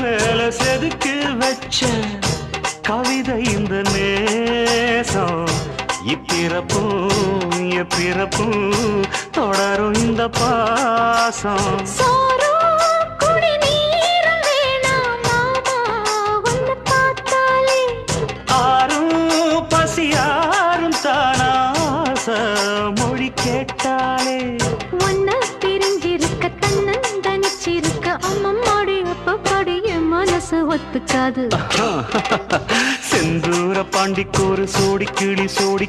மேல செதுக்கி வச்ச கவிதை இந்த நேசம் இப்பிறப்பும் எப்பிறப்பும் தொடரும் இந்த பாசம் ஆறும் பசியாரும் தானாச மொழி கேட்டாலே ஒன்ன பிரிஞ்சிருக்க தன்னந்தனிச்சிருக்க அம்மம்மாடி அப்பப்படி என் மனசு ஒத்துக்காது செந்தூர பாண்டிக்கு ஒரு சோடி கிளி கூட